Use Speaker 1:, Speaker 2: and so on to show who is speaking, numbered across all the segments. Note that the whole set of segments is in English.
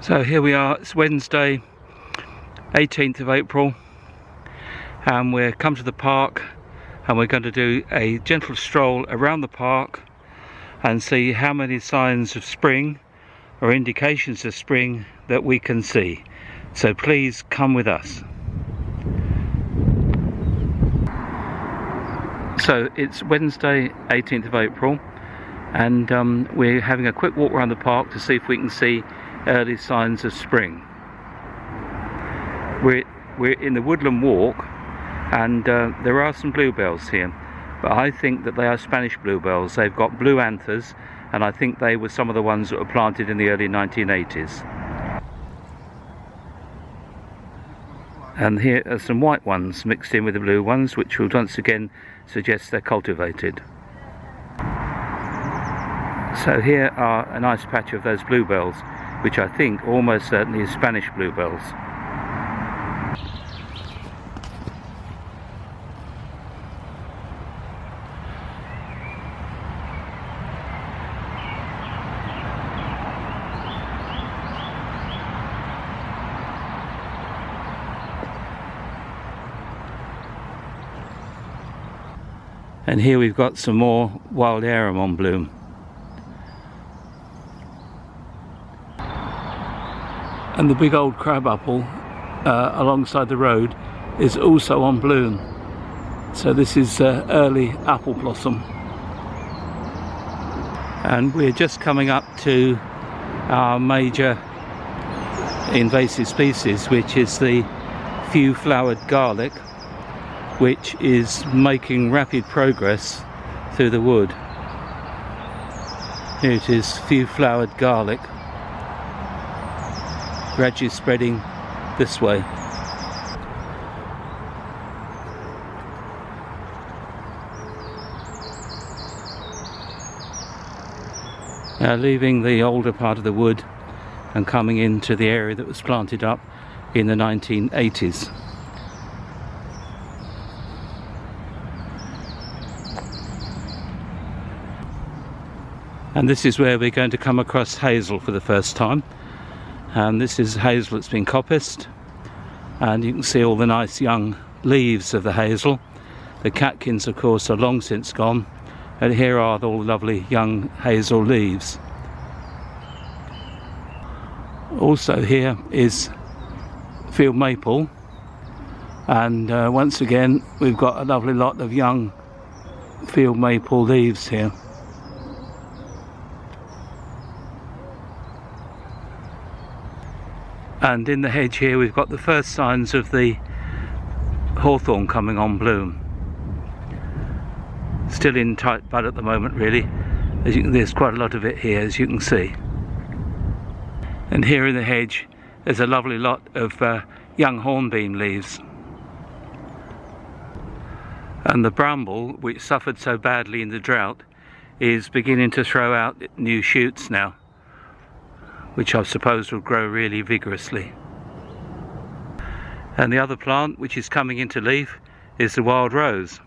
Speaker 1: So here we are, it's Wednesday 18th of April and we're come to the park and we're going to do a gentle stroll around the park and see how many signs of spring or indications of spring that we can see. So please come with us. So it's Wednesday 18th of April and we're having a quick walk around the park to see if we can see early signs of spring. We're in the woodland walk and there are some bluebells here, but I think that they are Spanish bluebells. They've got blue anthers and I think they were some of the ones that were planted in the early 1980s. And here are some white ones mixed in with the blue ones, which will once again suggest they're cultivated. So here are a nice patch of those bluebells, which I think almost certainly is Spanish bluebells. And here we've got some more wild arum on bloom. And the big old crab apple alongside the road is also on bloom. So this is early apple blossom. And we're just coming up to our major invasive species, which is the few-flowered garlic, which is making rapid progress through the wood. Here it is, few-flowered garlic, gradually spreading this way. Now leaving the older part of the wood and coming into the area that was planted up in the 1980s. And this is where we're going to come across hazel for the first time. And this is hazel that's been coppiced, and you can see all the nice young leaves of the hazel. The catkins, of course, are long since gone, and here are all the lovely young hazel leaves. Also here is field maple, and once again we've got a lovely lot of young field maple leaves here. And in the hedge here we've got the first signs of the hawthorn coming on bloom. Still in tight bud at the moment really. There's quite a lot of it here, as you can see. And here in the hedge there's a lovely lot of young hornbeam leaves. And the bramble, which suffered so badly in the drought, is beginning to throw out new shoots now, which I suppose will grow really vigorously. And the other plant which is coming into leaf is the wild rose,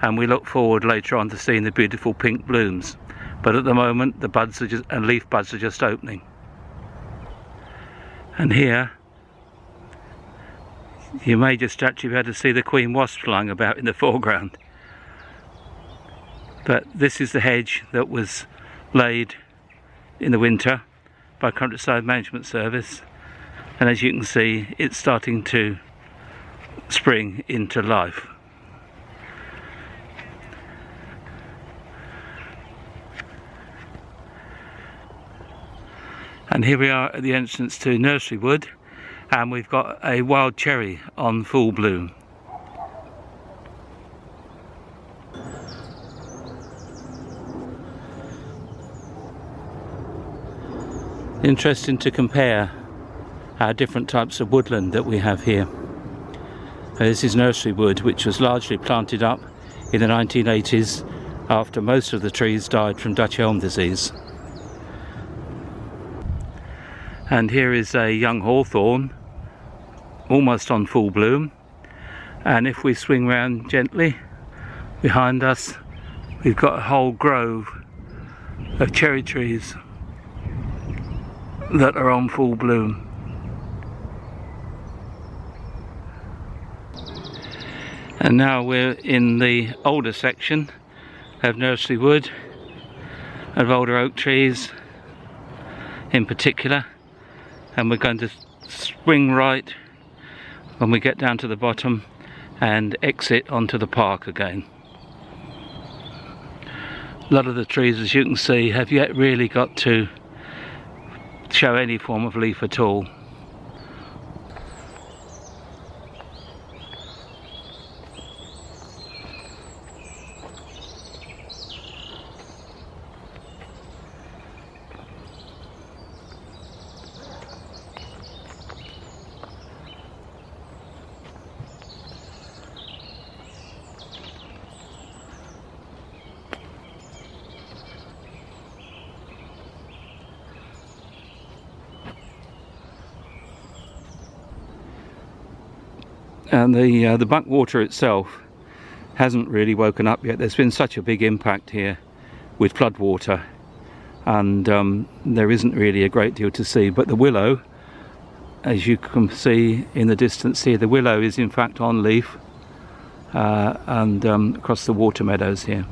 Speaker 1: and we look forward later on to seeing the beautiful pink blooms, but at the moment the buds are just, and leaf buds are just opening. And here you may just actually be able to see the queen wasp flying about in the foreground. But this is the hedge that was laid in the winter by Countryside Management Service, and as you can see it's starting to spring into life. And here we are at the entrance to Nursery Wood, and we've got a wild cherry on full bloom. Interesting to compare our different types of woodland that we have here. This is nursery wood, which was largely planted up in the 1980s after most of the trees died from Dutch elm disease. And here is a young hawthorn, almost on full bloom, and if we swing round gently behind us, we've got a whole grove of cherry trees that are on full bloom. And now we're in the older section of nursery wood, of older oak trees in particular, and we're going to swing right when we get down to the bottom and exit onto the park again. A lot of the trees, as you can see, have yet really got to show any form of leaf at all. And the backwater itself hasn't really woken up yet. There's been such a big impact here with flood water, and there isn't really a great deal to see. But the willow, as you can see in the distance here, the willow is in fact on leaf, and across the water meadows here.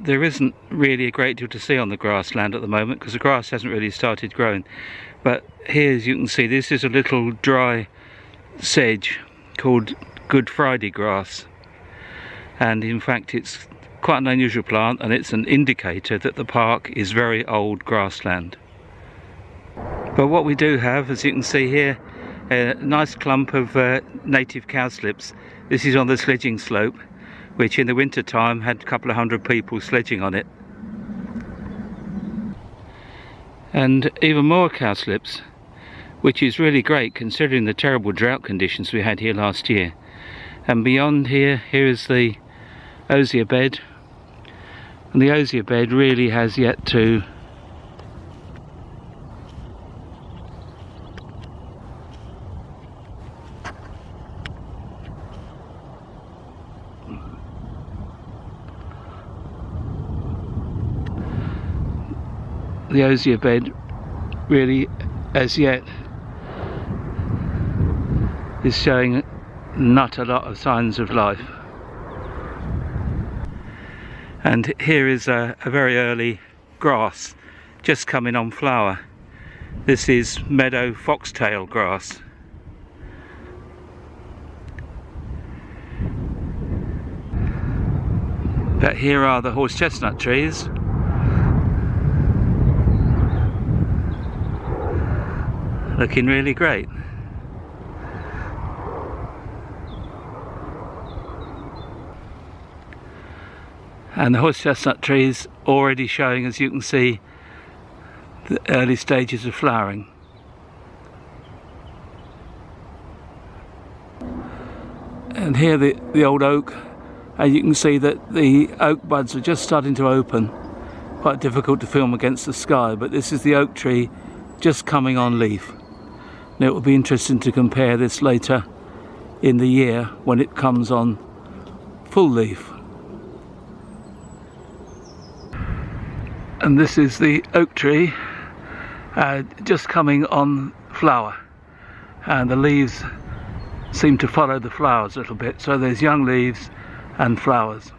Speaker 1: There isn't really a great deal to see on the grassland at the moment because the grass hasn't really started growing. But here, as you can see, this is a little dry sedge called Good Friday grass, and in fact it's quite an unusual plant, and it's an indicator that the park is very old grassland. But what we do have, as you can see here, a nice clump of native cowslips. This is on the sledging slope, which in the winter time had a couple of hundred people sledging on it. And even more cowslips, which is really great considering the terrible drought conditions we had here last year. And beyond here is the osier bed, and the osier bed really has yet to the osier bed really as yet is showing not a lot of signs of life. And here is a very early grass just coming on flower. This is meadow foxtail grass. But here are the horse chestnut trees. Looking really great. And the horse chestnut trees already showing, as you can see, the early stages of flowering. And here the old oak, and you can see that the oak buds are just starting to open. Quite difficult to film against the sky, but this is the oak tree just coming on leaf. And it will be interesting to compare this later in the year when it comes on full leaf. And this is the oak tree just coming on flower, and the leaves seem to follow the flowers a little bit, so there's young leaves and flowers.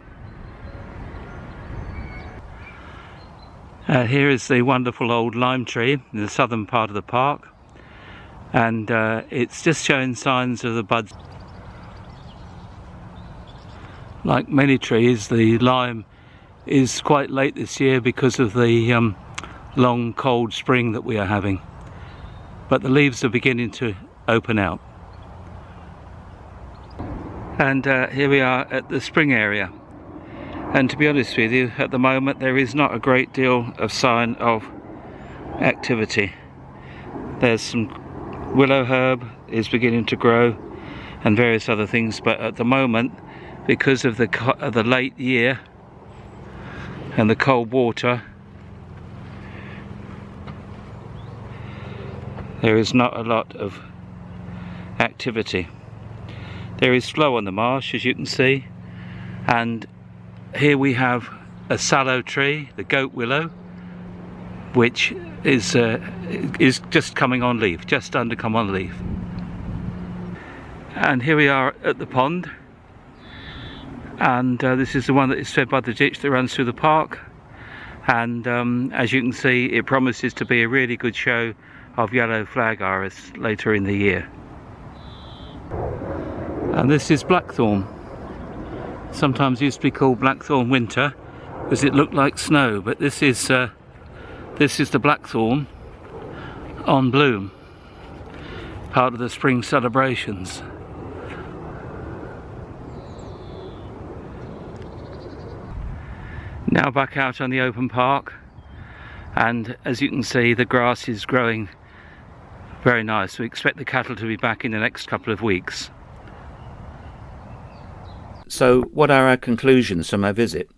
Speaker 1: Here is the wonderful old lime tree in the southern part of the park, and it's just showing signs of the buds. Like many trees, the lime is quite late this year because of the long cold spring that we are having, but the leaves are beginning to open out. And here we are at the spring area, and to be honest with you, at the moment there is not a great deal of sign of activity. There's some willow herb is beginning to grow and various other things, but at the moment because of the late year and the cold water. There is not a lot of activity. There is flow on the marsh, as you can see, and here we have a sallow tree, the goat willow, which is just coming on leaf, just under come on leaf. And here we are at the pond, and this is the one that is fed by the ditch that runs through the park, and as you can see, it promises to be a really good show of yellow flag iris later in the year. And this is blackthorn. Sometimes used to be called blackthorn winter because it looked like snow, but this is the blackthorn on bloom, part of the spring celebrations. Now back out on the open park, and as you can see, the grass is growing very nice. We expect the cattle to be back in the next couple of weeks.
Speaker 2: So what are our conclusions from our visit?